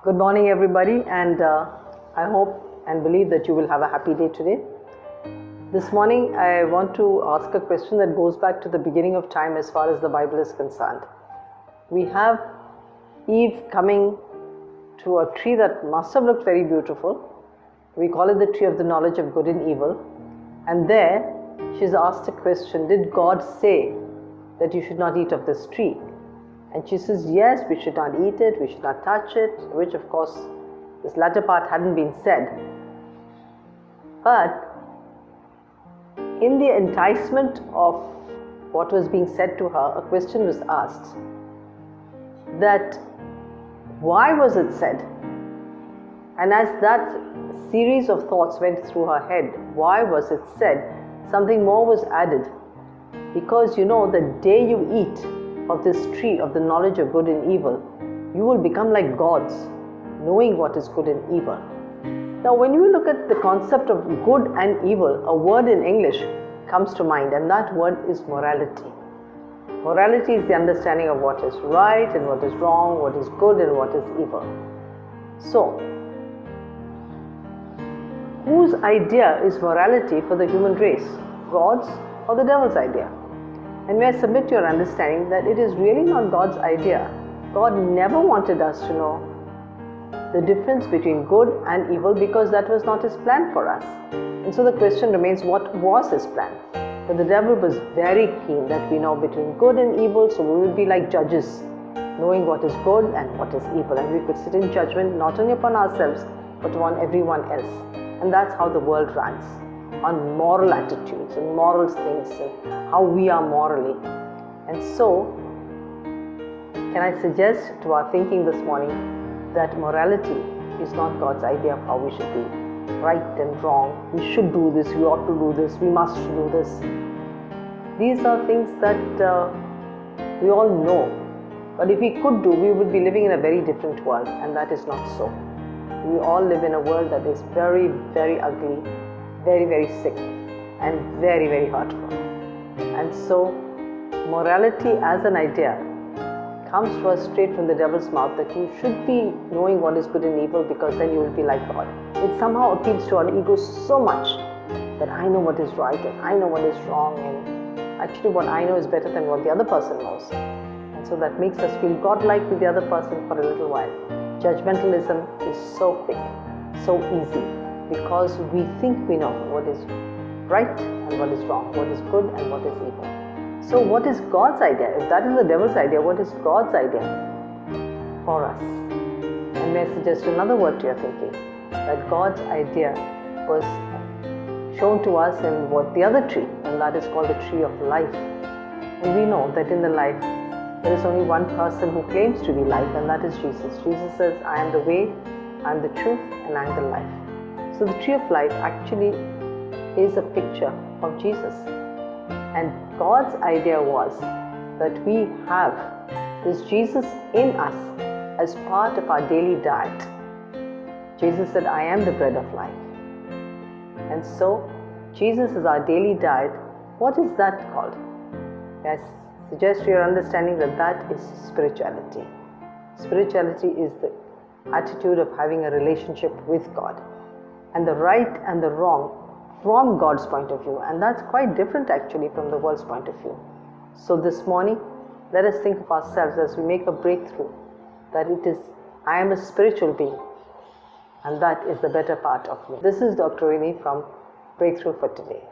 Good morning, everybody, and I hope and believe that you will have a happy day today. This morning, I want to ask a question that goes back to the beginning of time as far as the Bible is concerned. We have Eve coming to a tree that must have looked very beautiful. We call it the tree of the knowledge of good and evil. And there, she's asked a question, did God say that you should not eat of this tree? And she says, yes, we should not eat it, we should not touch it, which of course, this latter part hadn't been said. But in the enticement of what was being said to her, a question was asked that why was it said? And as that series of thoughts went through her head, why was it said? Something more was added. Because you know, the day you eat of this tree of the knowledge of good and evil, you will become like gods, knowing what is good and evil. Now, when you look at the concept of good and evil, a word in English comes to mind, and that word is morality. Morality is the understanding of what is right and what is wrong, what is good and what is evil. So, whose idea is morality for the human race? God's or the devil's idea? And may I submit to your understanding that it is really not God's idea. God never wanted us to know the difference between good and evil because that was not His plan for us. And so the question remains, what was His plan? But the devil was very keen that we know between good and evil, so we would be like judges, knowing what is good and what is evil. And we could sit in judgment not only upon ourselves, but upon everyone else. And that's how the world runs, on moral attitudes and moral things and how we are morally. And so, can I suggest to our thinking this morning that morality is not God's idea of how we should be. Right and wrong, we should do this, we ought to do this, we must do this. These are things that we all know. But if we could do, we would be living in a very different world, and that is not so. We all live in a world that is very, very ugly, very, very sick, and very, very hurtful. And so, morality as an idea comes to us straight from the devil's mouth that you should be knowing what is good and evil because then you will be like God. It somehow appeals to our ego so much that I know what is right and I know what is wrong, and actually what I know is better than what the other person knows. And so that makes us feel godlike with the other person for a little while. Judgmentalism is so quick, so easy, because we think we know what is right and what is wrong, what is good and what is evil. So what is God's idea? If that is the devil's idea, what is God's idea for us? And may I suggest another word to your thinking, that God's idea was shown to us in what the other tree, and that is called the tree of life. And we know that in the life, there is only one person who claims to be life, and that is Jesus. Jesus says, I am the way, I am the truth, and I am the life. So the tree of life actually is a picture of Jesus. And God's idea was that we have this Jesus in us as part of our daily diet. Jesus said, I am the bread of life. And so, Jesus is our daily diet. What is that called? I suggest to your understanding that that is spirituality. Spirituality is the attitude of having a relationship with God. And the right and the wrong from God's point of view, and that's quite different actually from the world's point of view. So this morning, let us think of ourselves as we make a breakthrough that it is, I am a spiritual being, and that is the better part of me. This is Dr. Rohini from Breakthrough for Today.